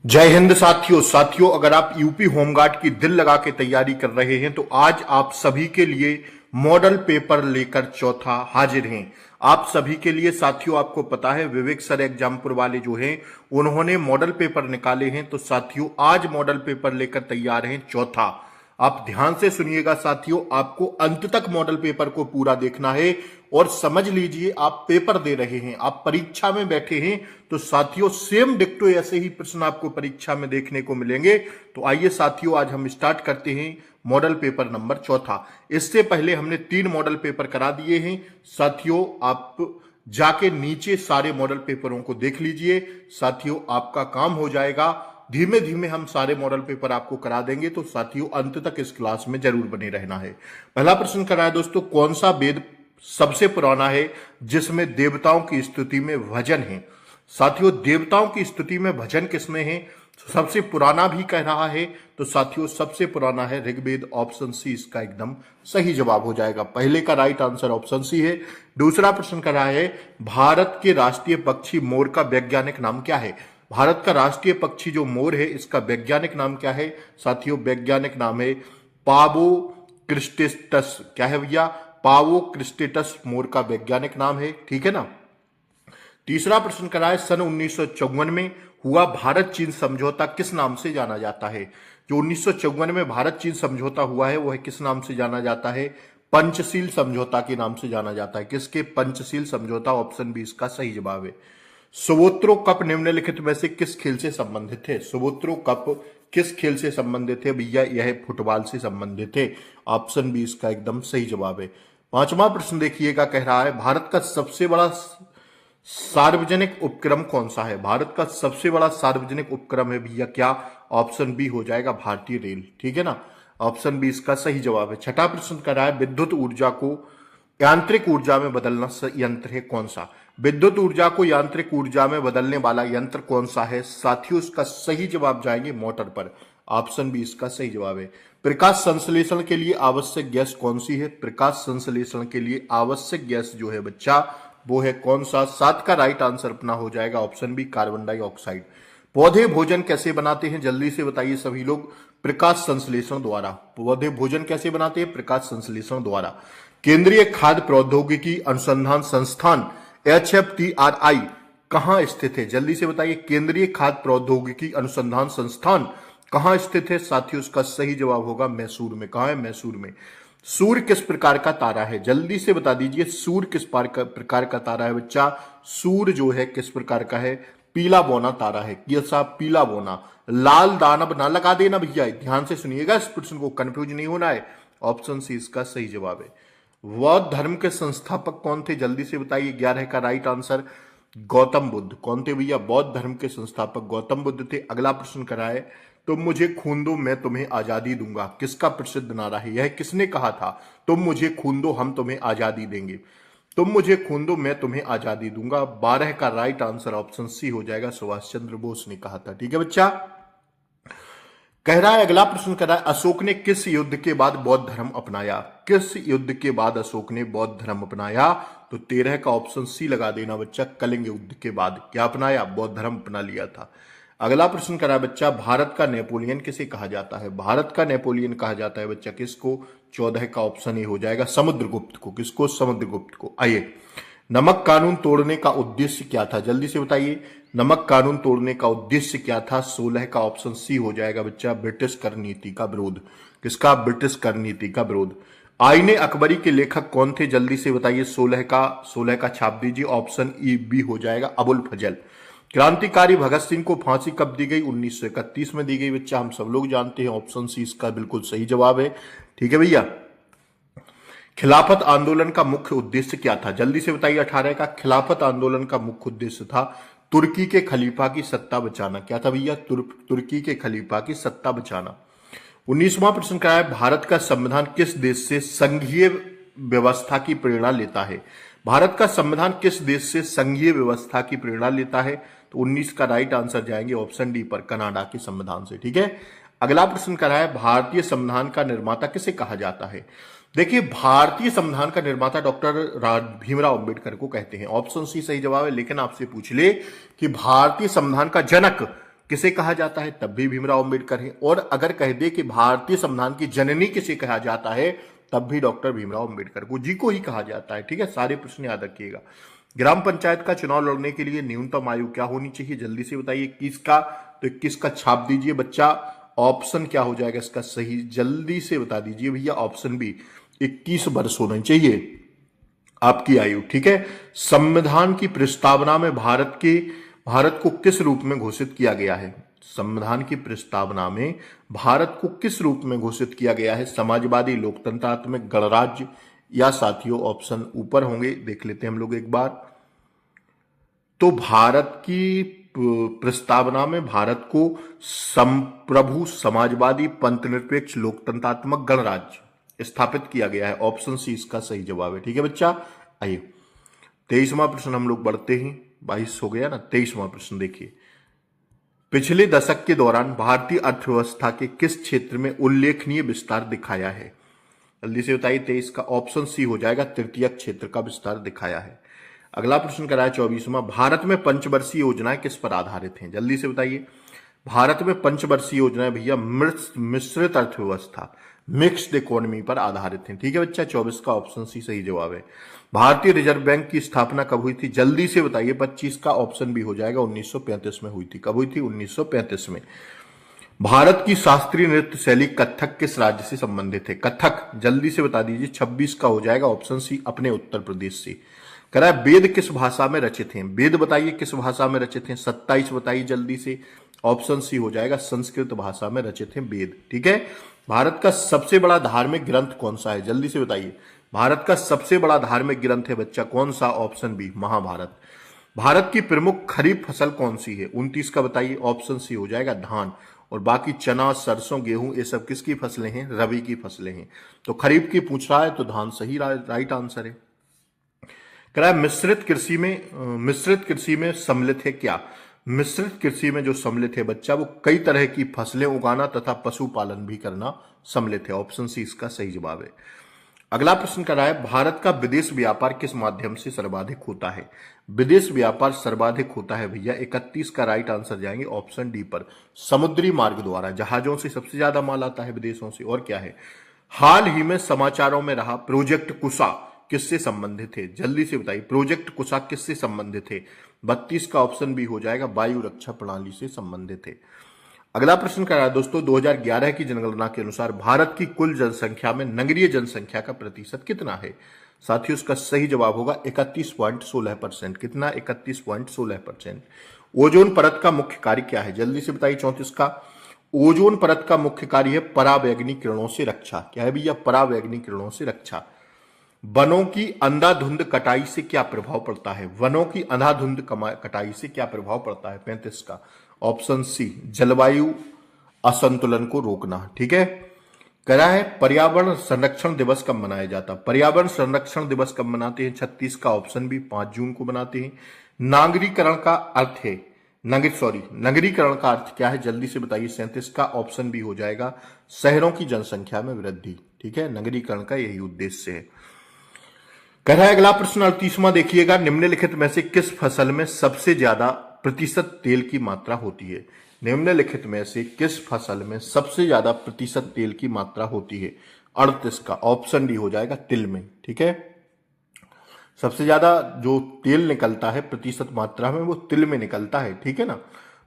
जय हिंद साथियों अगर आप यूपी होमगार्ड की दिल लगा के तैयारी कर रहे हैं तो आज आप सभी के लिए मॉडल पेपर लेकर चौथा हाजिर हैं। आप सभी के लिए साथियों आपको पता है विवेक सर एग्जामपुर वाले जो हैं उन्होंने मॉडल पेपर निकाले हैं। तो साथियों आज मॉडल पेपर लेकर तैयार हैं चौथा। आप ध्यान से सुनिएगा साथियों, आपको अंत तक मॉडल पेपर को पूरा देखना है और समझ लीजिए आप पेपर दे रहे हैं, आप परीक्षा में बैठे हैं तो साथियों सेम डिक्टो ऐसे ही प्रश्न आपको परीक्षा में देखने को मिलेंगे। तो आइए साथियों आज हम स्टार्ट करते हैं मॉडल पेपर नंबर चौथा। इससे पहले हमने 3 मॉडल पेपर करा दिए हैं साथियों, आप जाके नीचे सारे मॉडल पेपरों को देख लीजिए। साथियों आपका काम हो जाएगा, धीमे धीमे हम सारे मॉडल पेपर आपको करा देंगे। तो साथियों अंत तक इस क्लास में जरूर बने रहना है। पहला प्रश्न करा है दोस्तों, कौन सा वेद सबसे पुराना है जिसमें देवताओं की स्तुति में भजन है। साथियों देवताओं की स्तुति में भजन किसमें है, सबसे पुराना भी कह रहा है तो साथियों सबसे पुराना है ऋग्वेद। ऑप्शन सी इसका एकदम सही जवाब हो जाएगा। पहले का राइट आंसर ऑप्शन सी है। दूसरा प्रश्न कर रहा है, भारत के राष्ट्रीय पक्षी मोर का वैज्ञानिक नाम क्या है। भारत का राष्ट्रीय पक्षी जो मोर है इसका वैज्ञानिक नाम क्या है। साथियों वैज्ञानिक नाम है पावो क्रिस्टेटस। क्या है भैया, पावो क्रिस्टेटस मोर का वैज्ञानिक नाम है, ठीक है ना। तीसरा प्रश्न करा है, सन 1954 में हुआ भारत चीन समझौता किस नाम से जाना जाता है। जो 1954 में भारत चीन समझौता हुआ है वो है किस नाम से जाना जाता है, पंचशील समझौता के नाम से जाना जाता है। किसके, पंचशील समझौता। ऑप्शन बी इसका सही जवाब है। सुवोत्रो कप निम्नलिखित में से किस खेल से संबंधित है। सुवोत्रो कप किस खेल से संबंधित है भैया, यह फुटबॉल से संबंधित है। ऑप्शन बी इसका एकदम सही जवाब है। पांचवा प्रश्न देखिएगा, कह रहा है भारत का सबसे बड़ा सार्वजनिक उपक्रम कौन सा है। भारत का सबसे बड़ा सार्वजनिक उपक्रम है भैया क्या, ऑप्शन बी हो जाएगा भारतीय रेल, ठीक है ना। ऑप्शन बी इसका सही जवाब है। छठा प्रश्न कर रहा है, विद्युत ऊर्जा को यांत्रिक ऊर्जा में बदलना यंत्र है कौन सा। विद्युत ऊर्जा को यांत्रिक ऊर्जा में बदलने वाला यंत्र कौन सा है। साथियों इसका सही जवाब जाएंगे मोटर पर। ऑप्शन बी इसका सही जवाब है। प्रकाश संश्लेषण के लिए आवश्यक गैस कौन सी है। प्रकाश संश्लेषण के लिए आवश्यक गैस जो है बच्चा वो है कौन सा। 7 का राइट आंसर अपना हो जाएगा ऑप्शन बी कार्बन डाइऑक्साइड। पौधे भोजन कैसे बनाते हैं जल्दी से बताइए सभी लोग। प्रकाश संश्लेषण द्वारा। पौधे भोजन कैसे बनाते हैं, प्रकाश संश्लेषण द्वारा। केंद्रीय खाद्य प्रौद्योगिकी अनुसंधान संस्थान HFTRI कहां स्थित है, जल्दी से बताइए। केंद्रीय खाद्य प्रौद्योगिकी अनुसंधान संस्थान कहां स्थित है। साथियों इसका सही जवाब होगा मैसूर में। कहां है, मैसूर में। सूर्य किस प्रकार का तारा है, जल्दी से बता दीजिए। सूर्य किस प्रकार का तारा है बच्चा। सूर्य जो है किस प्रकार का है, पीला बौना तारा है। कैसा, पीला बौना। लाल दानव ना लगा देना भैया, ध्यान से सुनिएगा इस प्रश्न को, कंफ्यूज नहीं होना है। ऑप्शन सी इसका सही जवाब है। बौद्ध धर्म के संस्थापक कौन थे, जल्दी से बताइए। 11 का राइट आंसर गौतम बुद्ध। कौन थे भैया, बौद्ध धर्म के संस्थापक गौतम बुद्ध थे। अगला प्रश्न कराए, तुम मुझे खून दो मैं तुम्हें आजादी दूंगा किसका प्रसिद्ध नारा है। यह किसने कहा था, तुम मुझे खून दो हम तुम्हें आजादी देंगे। तुम मुझे खून दो मैं तुम्हें आजादी दूंगा। 12 का राइट आंसर ऑप्शन सी हो जाएगा, सुभाष चंद्र बोस ने कहा था, ठीक है बच्चा। कह रहा है, अगला प्रश्न कह रहा है, अशोक ने किस युद्ध के बाद बौद्ध धर्म अपनाया। किस युद्ध के बाद अशोक ने बौद्ध धर्म अपनाया। तो 13 का ऑप्शन सी लगा देना बच्चा, कलिंग युद्ध के बाद क्या अपनाया, बौद्ध धर्म अपना लिया था। अगला प्रश्न करा बच्चा, भारत का नेपोलियन किसे कहा जाता है। भारत का नेपोलियन कहा जाता है बच्चा किसको। 14 का ऑप्शन ए हो जाएगा समुद्रगुप्त को। किसको, समुद्रगुप्त को। आइए, नमक कानून तोड़ने का उद्देश्य क्या था, जल्दी से बताइए। नमक कानून तोड़ने का उद्देश्य क्या था। 16 का ऑप्शन सी हो जाएगा बच्चा, ब्रिटिश कर नीति का विरोध। किसका, ब्रिटिश कर नीति का विरोध। आईने अकबरी के लेखक कौन थे, जल्दी से बताइए। 16 का छाप दीजिए, ऑप्शन ई बी हो जाएगा अबुल फजल। क्रांतिकारी भगत सिंह को फांसी कब दी गई, 1931 में दी गई बच्चा, हम सब लोग जानते हैं। ऑप्शन सी इसका बिल्कुल सही जवाब है, ठीक है भैया। खिलाफत आंदोलन का मुख्य उद्देश्य क्या था, जल्दी से बताइए। 18 का खिलाफत आंदोलन का मुख्य उद्देश्य था तुर्की के खलीफा की सत्ता बचाना। क्या था भैया, तुर्की के खलीफा की सत्ता बचाना। 19वां प्रश्न क्या है, भारत का संविधान किस देश से संघीय व्यवस्था की प्रेरणा लेता है। भारत का संविधान किस देश से संघीय व्यवस्था की प्रेरणा लेता है। तो 19 का राइट आंसर जाएंगे ऑप्शन डी पर, कनाडा के संविधान से, ठीक है। अगला प्रश्न कर रहा है, भारतीय संविधान का निर्माता किसे कहा जाता है। देखिए, भारतीय संविधान का निर्माता डॉक्टर भीमराव अंबेडकर को कहते हैं। ऑप्शन सी सही जवाब है। लेकिन आपसे पूछ ले कि भारतीय संविधान का जनक किसे कहा जाता है, तब भी भीमराव अंबेडकर है। और अगर कह दे कि भारतीय संविधान की जननी किसे कहा जाता है, तब भी डॉक्टर भीमराव अंबेडकर को जी को ही कहा जाता है। ठीक है, सारे प्रश्न याद रखिएगा। ग्राम पंचायत का चुनाव लड़ने के लिए न्यूनतम आयु क्या होनी चाहिए, जल्दी से बताइए। 21 का, तो 21 का छाप दीजिए बच्चा। ऑप्शन क्या हो जाएगा इसका सही, जल्दी से बता दीजिए भैया। ऑप्शन बी, 21 वर्ष होना चाहिए आपकी आयु। ठीक है। संविधान की प्रस्तावना में भारत को किस रूप में घोषित किया गया है, संविधान की प्रस्तावना में भारत को किस रूप में घोषित किया गया है, समाजवादी, लोकतंत्रात्मक, गणराज्य, या साथियों ऑप्शन ऊपर होंगे, देख लेते हैं हम लोग एक बार। तो भारत की प्रस्तावना में भारत को संप्रभु, समाजवादी, पंथनिरपेक्ष, लोकतंत्रात्मक, गणराज्य स्थापित किया गया है। ऑप्शन सी इसका सही जवाब है। ठीक है बच्चा। आइए 23वां प्रश्न हम लोग बढ़ते हैं। 22 हो गया ना, 23वां प्रश्न देखिए। पिछले दशक के दौरान भारतीय अर्थव्यवस्था के किस क्षेत्र में उल्लेखनीय विस्तार दिखाया है, जल्दी से बताइए। 23 का ऑप्शन सी हो जाएगा, तृतीयक क्षेत्र का विस्तार दिखाया है। अगला प्रश्न कराया 24वां। भारत में पंचवर्षीय योजनाएं किस पर आधारित हैं, जल्दी से बताइए। भारत में पंचवर्षीय योजनाएं भैया मिश्रित अर्थव्यवस्था, मिक्स्ड इकोनॉमी पर आधारित हैं। ठीक है बच्चा, 24 का ऑप्शन सी सही जवाब है। भारतीय रिजर्व बैंक की स्थापना कब हुई थी, जल्दी से बताइए। 25 का ऑप्शन भी हो जाएगा, 1935 में हुई थी। कब हुई थी, 1935 में। भारत की शास्त्रीय नृत्य शैली कथक किस राज्य से संबंधित है, कथक जल्दी से बता दीजिए। 26 का हो जाएगा ऑप्शन सी, अपने उत्तर प्रदेश से। कह रहा है वेद किस भाषा में रचित हैं, वेद बताइए किस भाषा में रचित हैं। 27 बताइए जल्दी से। ऑप्शन सी हो जाएगा, संस्कृत भाषा में रचित हैं वेद। ठीक है। भारत का सबसे बड़ा धार्मिक ग्रंथ कौन सा है, जल्दी से बताइए। भारत का सबसे बड़ा धार्मिक ग्रंथ है बच्चा कौन सा, ऑप्शन बी, महाभारत। भारत की प्रमुख खरीफ फसल कौन सी है, 29 का बताइए। ऑप्शन सी हो जाएगा, धान। और बाकी चना, सरसों, गेहूं, ये सब किसकी फसलें हैं, रबी की फसलें हैं। तो खरीफ की पूछ रहा है तो धान सही राइट आंसर है। कह रहा है मिश्रित कृषि में सम्मिलित है क्या, मिश्रित कृषि में जो सम्मिलित है बच्चा वो कई तरह की फसलें उगाना तथा पशुपालन भी करना सम्मिलित है। ऑप्शन सी इसका सही जवाब है। अगला प्रश्न कर रहा है भारत का विदेश व्यापार किस माध्यम से सर्वाधिक होता है, विदेश व्यापार सर्वाधिक होता है भैया 31 का राइट आंसर जाएंगे ऑप्शन डी पर, समुद्री मार्ग द्वारा। जहाजों से सबसे ज्यादा माल आता है विदेशों से। और क्या है, हाल ही में समाचारों में रहा प्रोजेक्ट कुशा किससे संबंधित है, जल्दी से बताइए। प्रोजेक्ट कुशा किससे संबंधित है, 32 का ऑप्शन भी हो जाएगा, वायु रक्षा प्रणाली से संबंधित है। अगला प्रश्न कर रहा है दोस्तों 2011 की जनगणना के अनुसार भारत की कुल जनसंख्या में नगरीय जनसंख्या का प्रतिशत कितना है। साथियों इसका सही जवाब होगा 31.16%। कितना, 31.16%। ओजोन परत का मुख्य कार्य क्या है, जल्दी से बताइए। 34 का ओजोन परत का मुख्य कार्य है परावैंगनी किरणों से रक्षा। क्या है भैया, परावैंगनी किरणों से रक्षा। वनों की अंधाधुंध कटाई से क्या प्रभाव पड़ता है, वनों की अंधाधुंध कटाई से क्या प्रभाव पड़ता है। 35 का ऑप्शन सी, जलवायु असंतुलन को रोकना। ठीक है। कह रहा है पर्यावरण संरक्षण दिवस कब मनाया जाता है, पर्यावरण संरक्षण दिवस कब मनाते हैं। 36 का ऑप्शन भी 5 जून को मनाते हैं। नागरीकरण का अर्थ है, नगरीकरण का अर्थ क्या है, जल्दी से बताइए। 37 का ऑप्शन भी हो जाएगा, शहरों की जनसंख्या में वृद्धि। ठीक है, नगरीकरण का यही उद्देश्य है। कह रहा है अगला प्रश्न 38वां देखिएगा, निम्नलिखित में से किस फसल में सबसे ज्यादा प्रतिशत तेल की मात्रा होती है, निम्नलिखित में से किस फसल में सबसे ज्यादा प्रतिशत तेल की मात्रा होती है। 38 का ऑप्शन डी हो जाएगा, तिल में। ठीक है, सबसे ज्यादा जो तेल निकलता है प्रतिशत मात्रा में वो तिल में निकलता है। ठीक है ना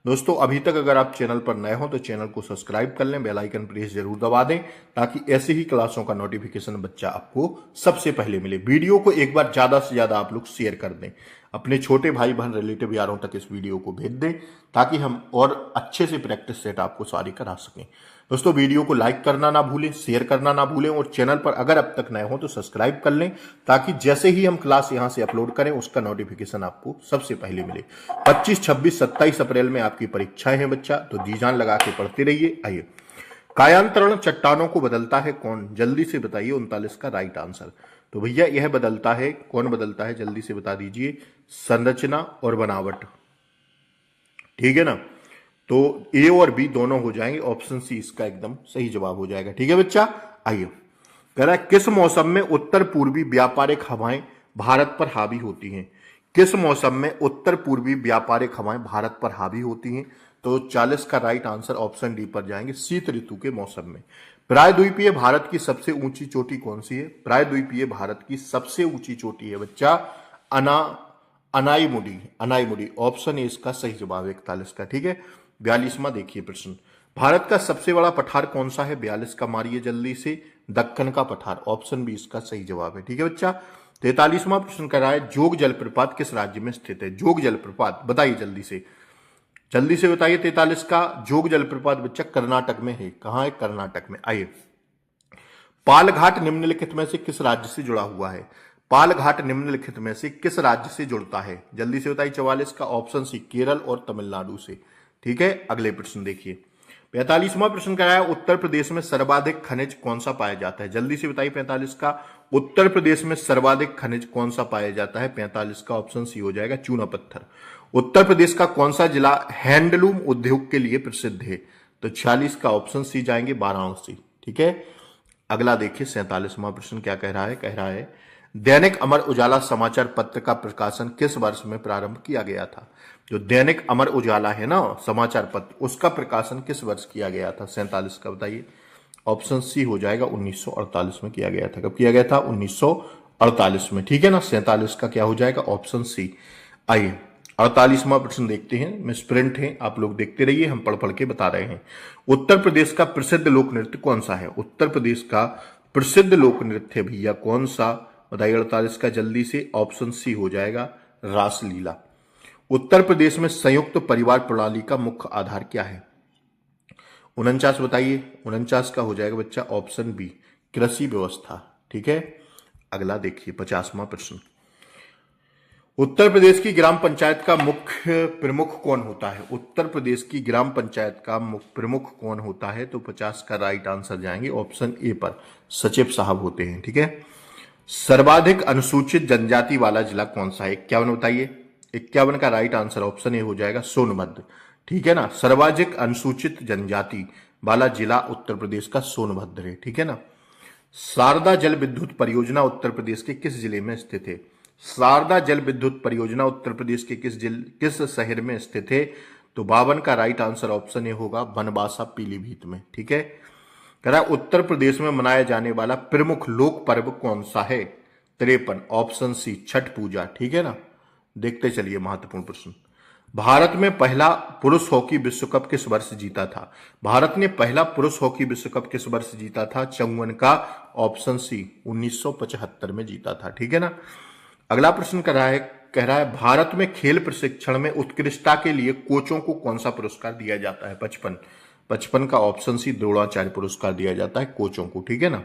दोस्तों, अभी तक अगर आप चैनल पर नए हो तो चैनल को सब्सक्राइब कर लें, बेल आइकन प्रेस जरूर दबा दें ताकि ऐसे ही क्लासों का नोटिफिकेशन बच्चा आपको सबसे पहले मिले। वीडियो को एक बार ज्यादा से ज्यादा आप लोग शेयर कर दें, अपने छोटे भाई बहन रिलेटिव यारों तक इस वीडियो को भेज दें ताकि हम और अच्छे से प्रैक्टिस सेट आपको सारी करा सकें। दोस्तों वीडियो को लाइक करना ना भूलें, शेयर करना ना भूलें और चैनल पर अगर अब तक नए हो तो सब्सक्राइब कर लें ताकि जैसे ही हम क्लास यहां से अपलोड करें उसका नोटिफिकेशन आपको सबसे पहले मिले। 25, 26, 27 अप्रैल में आपकी परीक्षाएं हैं बच्चा, तो जी जान लगा के पढ़ते रहिए। आइए, कायांतरण चट्टानों को बदलता है कौन, जल्दी से बताइए। 39 का राइट आंसर। तो भैया यह बदलता है, कौन बदलता है जल्दी से बता दीजिए, संरचना और बनावट। ठीक है ना, तो ए और बी दोनों हो जाएंगे, ऑप्शन सी इसका एकदम सही जवाब हो जाएगा। ठीक है बच्चा। आइए, कह रहा है किस मौसम में उत्तर पूर्वी व्यापारिक हवाएं भारत पर हावी होती हैं, किस मौसम में उत्तर पूर्वी व्यापारिक हवाएं भारत पर हावी होती हैं। तो 40 का राइट आंसर ऑप्शन डी पर जाएंगे, शीत ऋतु के मौसम में। प्रायद्वीपीय भारत की सबसे ऊंची चोटी कौन सी है? प्रायद्वीपीय भारत की सबसे ऊंची चोटी है बच्चा अना अनाईमुडी। अनाईमुडी ऑप्शन ए इसका सही जवाब है 41 का। ठीक है, 42वां देखिए प्रश्न। भारत का सबसे बड़ा पठार कौन सा है? 42 का मारिए जल्दी से, दक्कन का पठार, ऑप्शन बी इसका सही जवाब है। ठीक है बच्चा। 43वां प्रश्न कर रहा है, जोग जलप्रपात किस राज्य में स्थित है? जोग जलप्रपात बताइए जल्दी से, जल्दी से बताइए। 43 का जोग जलप्रपात बच्चा कर्नाटक में है। कहां है? कर्नाटक में। आइए, पालघाट निम्नलिखित में से किस राज्य से जुड़ा हुआ है? पालघाट निम्नलिखित में से किस राज्य से जुड़ता है? जल्दी से बताइए। 44 का ऑप्शन सी केरल और तमिलनाडु से। ठीक है, अगले प्रश्न देखिए। 45वां प्रश्न क्या है, उत्तर प्रदेश में सर्वाधिक खनिज कौन सा पाया जाता है? जल्दी से बताइए। 45 का उत्तर प्रदेश में सर्वाधिक खनिज कौन सा पाया जाता है? 45 का ऑप्शन सी हो जाएगा चूना पत्थर। उत्तर प्रदेश का कौन सा जिला हैंडलूम उद्योग के लिए प्रसिद्ध है? तो 46 का ऑप्शन सी जाएंगे वाराणसी। ठीक है, अगला देखिए 47वां प्रश्न क्या कह रहा है। कह रहा है, दैनिक अमर उजाला समाचार पत्र का प्रकाशन किस वर्ष में प्रारंभ किया गया था? जो दैनिक अमर उजाला है ना समाचार पत्र, उसका प्रकाशन किस वर्ष किया गया था? 47 का बताइए। ऑप्शन सी हो जाएगा 1948 में किया गया था। कब किया गया था? 1948 में। ठीक है ना, 47 का क्या हो जाएगा? Option C. आइए 48वां प्रश्न देखते हैं। मिसप्रिंट है, आप लोग देखते रहिए, हम पढ़ पढ़ के बता रहे हैं। उत्तर प्रदेश का प्रसिद्ध लोक नृत्य कौन सा है? उत्तर प्रदेश का प्रसिद्ध लोक नृत्य भैया कौन सा? बताइए 48 का जल्दी से। ऑप्शन सी हो जाएगा रासलीला। उत्तर प्रदेश में संयुक्त परिवार प्रणाली का मुख्य आधार क्या है? 49 बताइए। 49 का हो जाएगा बच्चा ऑप्शन बी कृषि व्यवस्था। ठीक है, अगला देखिए 50वां प्रश्न। उत्तर प्रदेश की ग्राम पंचायत का मुख्य प्रमुख कौन होता है? उत्तर प्रदेश की ग्राम पंचायत का मुख्य प्रमुख कौन होता है? तो 50 का राइट आंसर जाएंगे ऑप्शन ए पर, सचिव साहब होते हैं। ठीक है, सर्वाधिक अनुसूचित जनजाति वाला जिला कौन सा है? 51 बताइए। 51 का राइट आंसर ऑप्शन ए हो जाएगा सोनभद्र। ठीक है ना, सर्वाधिक अनुसूचित जनजाति वाला जिला उत्तर प्रदेश का सोनभद्र है। ठीक है ना। शारदा जल विद्युत परियोजना उत्तर प्रदेश के किस जिले में स्थित है? शारदा जल विद्युत परियोजना उत्तर प्रदेश के किस शहर में स्थित है? तो 52 का राइट आंसर ऑप्शन ए होगा बनवासा पीलीभीत में। ठीक है, कह रहा उत्तर प्रदेश में मनाया जाने वाला प्रमुख लोक पर्व कौन सा है? 53 ऑप्शन सी छठ पूजा। ठीक है ना, देखते चलिए महत्वपूर्ण प्रश्न। भारत में पहला पुरुष हॉकी विश्व कप किस वर्ष जीता था? भारत ने पहला पुरुष हॉकी विश्व कप किस वर्ष जीता था? 54 का ऑप्शन सी 1975 में जीता था। ठीक है ना, अगला प्रश्न कह रहा है भारत में खेल प्रशिक्षण में उत्कृष्टता के लिए कोचों को कौन सा पुरस्कार दिया जाता है? 55 का ऑप्शन सी द्रोणाचार्य पुरस्कार दिया जाता है कोचों को। ठीक है ना,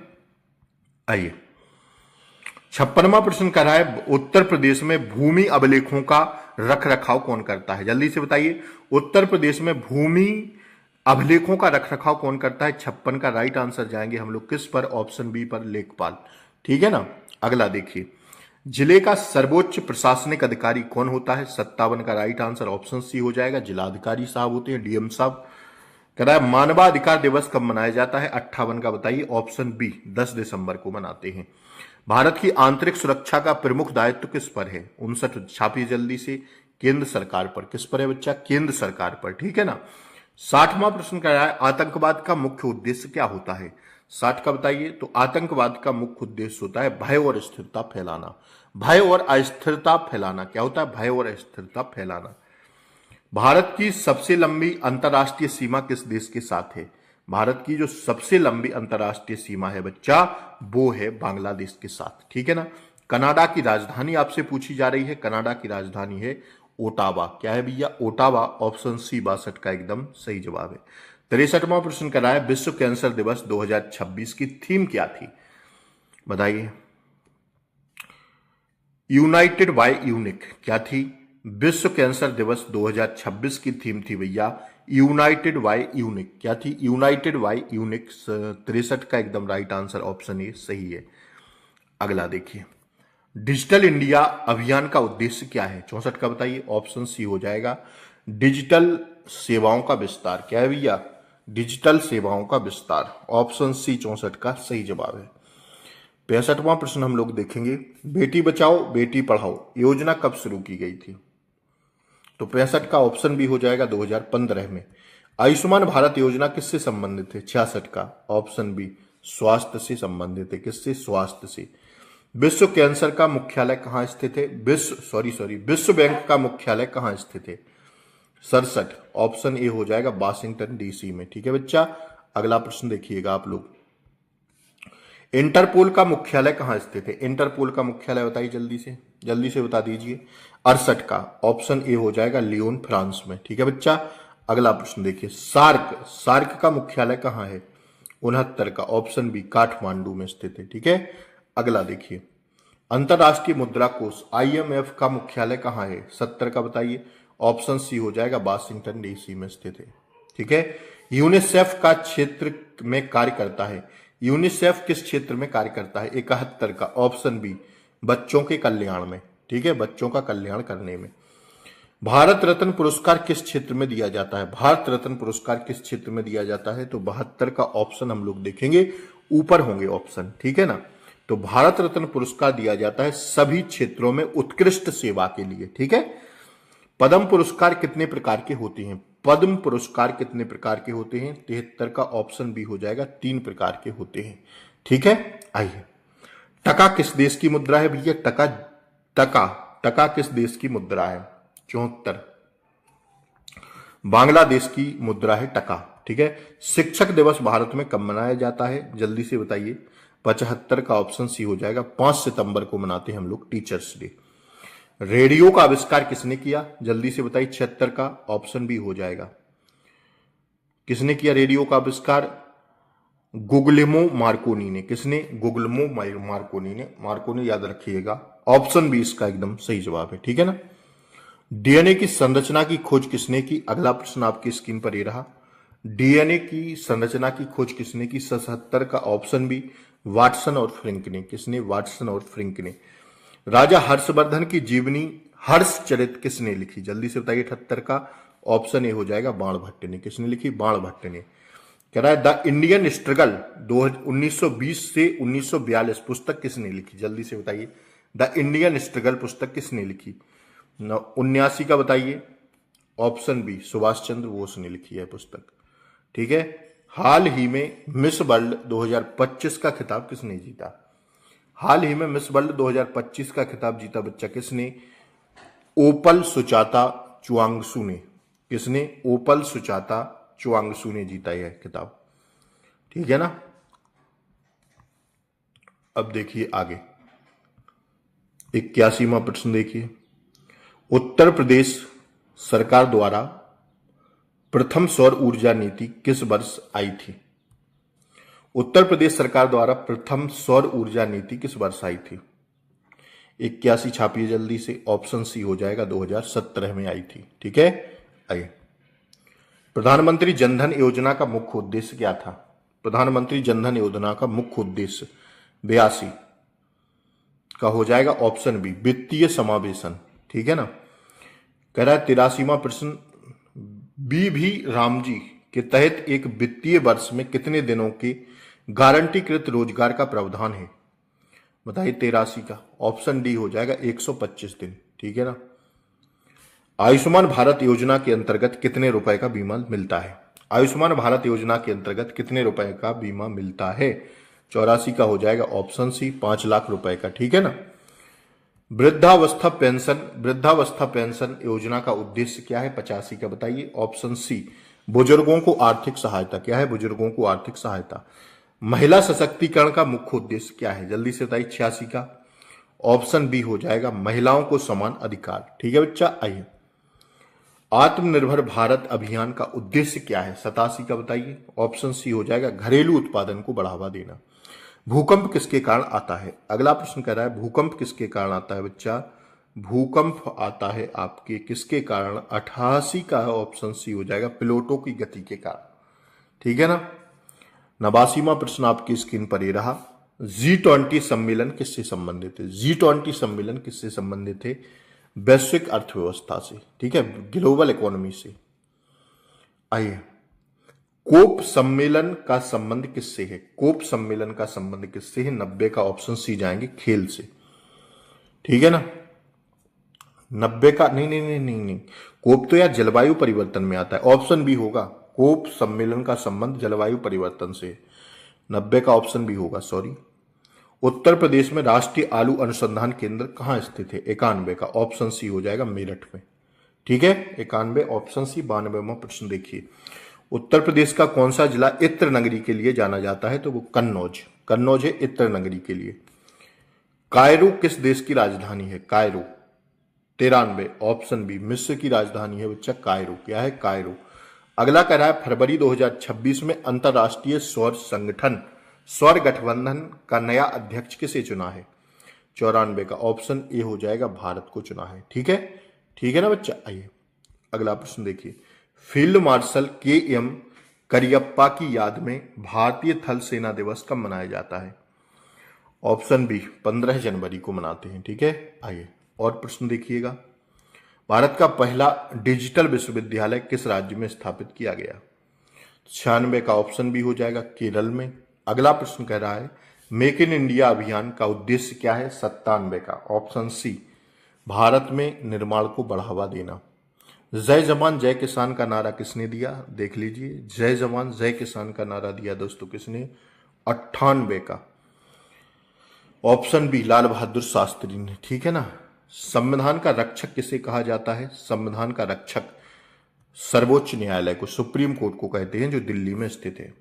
आइए 56वां प्रश्न कह रहा है उत्तर प्रदेश में भूमि अभिलेखों का रख रखाव कौन करता है? जल्दी से बताइए। उत्तर प्रदेश में भूमि अभिलेखों का रख रखाव कौन करता है? 56 का राइट आंसर जाएंगे हम लोग किस पर? ऑप्शन बी पर, लेखपाल। ठीक है ना, अगला देखिए जिले का सर्वोच्च प्रशासनिक अधिकारी कौन होता है? 57 का राइट आंसर ऑप्शन सी हो जाएगा जिलाधिकारी साहब होते हैं, डीएम साहब। कह रहा है मानवाधिकार दिवस कब मनाया जाता है? 58 का बताइए। ऑप्शन बी 10 दिसंबर को मनाते हैं। भारत की आंतरिक सुरक्षा का प्रमुख दायित्व किस पर है? 59 छापिए जल्दी से। केंद्र सरकार पर। किस पर है बच्चा? केंद्र सरकार पर। ठीक है ना। 60वां प्रश्न कह रहा है आतंकवाद का मुख्य उद्देश्य क्या होता है? 60 का बताइए। तो आतंकवाद का मुख्य उद्देश्य होता है भय और अस्थिरता फैलाना। भय और अस्थिरता फैलाना। क्या होता है? भय और अस्थिरता फैलाना। भारत की सबसे लंबी अंतरराष्ट्रीय सीमा किस देश के साथ है? भारत की जो सबसे लंबी अंतरराष्ट्रीय सीमा है बच्चा वो है बांग्लादेश के साथ। ठीक है ना। कनाडा की राजधानी आपसे पूछी जा रही है। कनाडा की राजधानी है ओटावा। क्या है भैया? ओटावा। ऑप्शन सी 62 का एकदम सही जवाब है। 63वां प्रश्न कर रहा है विश्व कैंसर दिवस 2026 की थीम क्या थी? बताइए। United by unique. क्या थी? विश्व कैंसर दिवस 2026 की थीम थी भैया यूनाइटेड बाय यूनिक। क्या थी? United by unique. 63 का एकदम राइट आंसर ऑप्शन ए सही है। अगला देखिए डिजिटल इंडिया अभियान का उद्देश्य क्या है? 64 का बताइए। ऑप्शन सी हो जाएगा डिजिटल सेवाओं का विस्तार। क्या है भैया? डिजिटल सेवाओं का विस्तार। ऑप्शन सी 64 का सही जवाब है। 65वां प्रश्न हम लोग देखेंगे बेटी बचाओ बेटी पढ़ाओ योजना कब शुरू की गई थी? तो 65 का ऑप्शन बी हो जाएगा 2015 में। आयुष्मान भारत योजना किससे संबंधित है? 66 का ऑप्शन बी स्वास्थ्य से संबंधित है। किससे? स्वास्थ्य से। विश्व कैंसर का मुख्यालय कहां स्थित है? विश्व बैंक का मुख्यालय कहां स्थित है? 67 ऑप्शन ए हो जाएगा वाशिंगटन डीसी में। ठीक है बच्चा, अगला प्रश्न देखिएगा आप लोग। इंटरपोल का मुख्यालय कहां स्थित है? इंटरपोल का मुख्यालय बताइए जल्दी से बता दीजिए। 68 का ऑप्शन ए हो जाएगा लियोन, फ्रांस में। ठीक है बच्चा, अगला प्रश्न देखिए। सार्क का मुख्यालय कहां है? 69 का ऑप्शन बी काठमांडू में स्थित है। ठीक है, अगला देखिए। अंतरराष्ट्रीय मुद्रा कोष IMF का मुख्यालय कहां है? 70 का बताइए। ऑप्शन सी हो जाएगा वाशिंगटन डीसी में स्थित है। ठीक है, यूनिसेफ का क्षेत्र में कार्य करता है। यूनिसेफ किस क्षेत्र में कार्य करता है? 71 का ऑप्शन बी बच्चों के कल्याण में। ठीक है, बच्चों का कल्याण करने में। भारत रत्न पुरस्कार किस क्षेत्र में दिया जाता है? भारत रत्न पुरस्कार किस क्षेत्र में दिया जाता है? तो 72 का ऑप्शन हम लोग देखेंगे, ऊपर होंगे ऑप्शन। ठीक है ना, तो भारत रत्न पुरस्कार दिया जाता है सभी क्षेत्रों में उत्कृष्ट सेवा के लिए। ठीक है, पद्म पुरस्कार कितने प्रकार के होते हैं? पद्म पुरस्कार कितने प्रकार के होते हैं? 73 का ऑप्शन बी हो जाएगा 3 प्रकार के होते हैं। ठीक है, आइए। टका किस देश की मुद्रा है भैया? टका किस देश की मुद्रा है? 74 बांग्लादेश की मुद्रा है टका। ठीक है, शिक्षक दिवस भारत में कब मनाया जाता है? जल्दी से बताइए। 75 का ऑप्शन सी हो जाएगा 5 सितंबर को मनाते हैं हम लोग टीचर्स डे। रेडियो का आविष्कार किसने किया? जल्दी से बताइए। 76 का ऑप्शन बी हो जाएगा। किसने किया रेडियो का आविष्कार? गुगलेमो मार्कोनी ने। किसने? गुगलेमो मार्कोनी ने। मार्कोनी याद रखिएगा, ऑप्शन बी इसका एकदम सही जवाब है। ठीक है ना। डीएनए की संरचना की खोज किसने की? अगला प्रश्न आपकी स्क्रीन पर ये रहा। डीएनए की संरचना की खोज किसने की? 77 का ऑप्शन बी वाटसन और फ्रिंक ने। किसने? वाटसन और फ्रिंक ने। राजा हर्षवर्धन की जीवनी हर्षचरित किसने लिखी? जल्दी से बताइए। 78 का ऑप्शन ए हो जाएगा बाणभट्ट ने। किसने लिखी? बाणभट्ट ने। कह रहा है द इंडियन स्ट्रगल 1920 से 1942 पुस्तक किसने लिखी? जल्दी से बताइए। द इंडियन स्ट्रगल पुस्तक किसने लिखी? 79 का बताइए। ऑप्शन बी सुभाष चंद्र बोस ने लिखी है पुस्तक। ठीक है, हाल ही में मिस वर्ल्ड 2025 का खिताब किसने जीता? हाल ही में मिस वर्ल्ड 2025 का खिताब जीता बच्चा किसने? ओपल सुचाता चुआंगसू ने। किसने? ओपल सुचाता चुआंगसू ने जीता यह खिताब। ठीक है ना। अब देखिए आगे 81वां प्रश्न देखिए। उत्तर प्रदेश सरकार द्वारा प्रथम सौर ऊर्जा नीति किस वर्ष आई थी? उत्तर प्रदेश सरकार द्वारा प्रथम सौर ऊर्जा नीति किस वर्ष आई थी? 81 छापिए जल्दी से। ऑप्शन सी हो जाएगा 2017 में आई थी। ठीक है, आइए। प्रधानमंत्री जनधन योजना का मुख्य उद्देश्य क्या था? प्रधानमंत्री जनधन योजना का मुख्य उद्देश्य 82 का हो जाएगा ऑप्शन बी वित्तीय समावेशन। ठीक है ना। कह रहा है 83वां प्रश्न। भी रामजी के तहत एक वित्तीय वर्ष में कितने दिनों के गारंटीकृत रोजगार का प्रावधान है? बताइए। 83 का ऑप्शन डी हो जाएगा 125 दिन। ठीक है ना। आयुष्मान भारत योजना के अंतर्गत कितने रुपए का बीमा मिलता है? आयुष्मान भारत योजना के अंतर्गत कितने रुपए का बीमा मिलता है? 84 का हो जाएगा ऑप्शन सी 5 लाख रुपए का। ठीक है ना। वृद्धावस्था पेंशन योजना का उद्देश्य क्या है? 85 का बताइए। ऑप्शन सी बुजुर्गों को आर्थिक सहायता। क्या है? बुजुर्गों को आर्थिक सहायता। महिला सशक्तिकरण का मुख्य उद्देश्य क्या है? जल्दी से बताइए। 86 का ऑप्शन बी हो जाएगा महिलाओं को समान अधिकार। ठीक है बच्चा, आइए। आत्मनिर्भर भारत अभियान का उद्देश्य क्या है? 87 का बताइए। ऑप्शन सी हो जाएगा घरेलू उत्पादन को बढ़ावा देना। भूकंप किसके कारण आता है? अगला प्रश्न कह रहा है भूकंप किसके कारण आता है बच्चा? भूकंप आता है आपके किसके कारण? 88 का ऑप्शन सी हो जाएगा प्लेटों की गति के कारण। ठीक है ना। 89वां प्रश्न आपकी स्क्रीन पर ये रहा। G20 सम्मेलन किससे संबंधित है? G20 सम्मेलन किससे संबंधित है? वैश्विक अर्थव्यवस्था से। ठीक है, ग्लोबल इकोनॉमी से। आइए। कोप सम्मेलन का संबंध किससे है? कोप सम्मेलन का संबंध किससे है? 90 का ऑप्शन सी जाएंगे खेल से। ठीक है ना। 90 का नहीं नहीं नहीं नहीं नहीं, कोप तो यार जलवायु परिवर्तन में आता है, ऑप्शन बी होगा। कोप सम्मेलन का संबंध जलवायु परिवर्तन से, 90 का ऑप्शन बी होगा, सॉरी। उत्तर प्रदेश में राष्ट्रीय आलू अनुसंधान केंद्र कहाँ स्थित है, 91 का ऑप्शन सी हो जाएगा, मेरठ में। ठीक है, 91 ऑप्शन सी। 92वां प्रश्न देखिए, उत्तर प्रदेश का कौन सा जिला इत्र नगरी के लिए जाना जाता है, तो वो कन्नौज, कन्नौज है इत्र नगरी के लिए। कायरो किस देश की राजधानी है, कायरो, 93 ऑप्शन बी, मिस्र की राजधानी है बच्चा कायरो, क्या है, कायरो। अगला कह रहा है फरवरी 2026 में अंतरराष्ट्रीय सौर संगठन सौर गठबंधन का नया अध्यक्ष किसे चुना है, 94 का ऑप्शन ए हो जाएगा, भारत को चुना है। ठीक है, ठीक है ना बच्चा। आइए अगला प्रश्न देखिए, फील्ड मार्शल KM करियप्पा की याद में भारतीय थल सेना दिवस कब मनाया जाता है, ऑप्शन बी, 15 जनवरी को मनाते हैं। ठीक है, आइए और प्रश्न देखिएगा, भारत का पहला डिजिटल विश्वविद्यालय किस राज्य में स्थापित किया गया, 96 का ऑप्शन बी हो जाएगा, केरल में। अगला प्रश्न कह रहा है मेक इन इंडिया अभियान का उद्देश्य क्या है, 97 का ऑप्शन सी, भारत में निर्माण को बढ़ावा देना। जय जवान जय किसान का नारा किसने दिया, देख लीजिए, जय जवान जय किसान का नारा दिया दोस्तों किसने, 98 का ऑप्शन बी, लाल बहादुर शास्त्री ने। ठीक है ना। संविधान का रक्षक किसे कहा जाता है, संविधान का रक्षक सर्वोच्च न्यायालय को, सुप्रीम कोर्ट को कहते हैं, जो दिल्ली में स्थित है।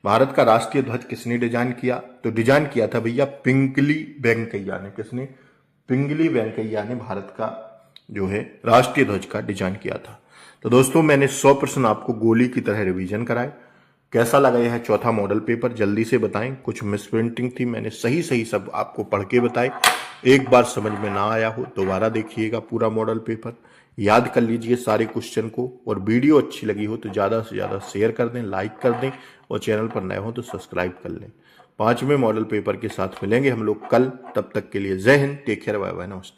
भारत का राष्ट्रीय ध्वज किसने डिजाइन किया, तो डिजाइन किया था भैया पिंगली वेंकैया ने, किसने, पिंगली वेंकैया ने भारत का जो है राष्ट्रीय ध्वज का डिजाइन किया था। तो दोस्तों मैंने 100 प्रश्न आपको गोली की तरह रिवीजन कराए। कैसा लगा यह चौथा मॉडल पेपर, जल्दी से बताएं। कुछ मिसप्रिंटिंग थी, मैंने सही सही सब आपको पढ़ के बताए। एक बार समझ में ना आया हो दोबारा देखिएगा पूरा मॉडल पेपर, याद कर लीजिए सारे क्वेश्चन को, और वीडियो अच्छी लगी हो तो ज़्यादा से ज़्यादा शेयर कर दें, लाइक कर दें, और चैनल पर नए हो तो सब्सक्राइब कर लें। 5वें मॉडल पेपर के साथ मिलेंगे हम लोग कल, तब तक के लिए जय हिंद, टेक केयर, बाय बाय, नमस्कार।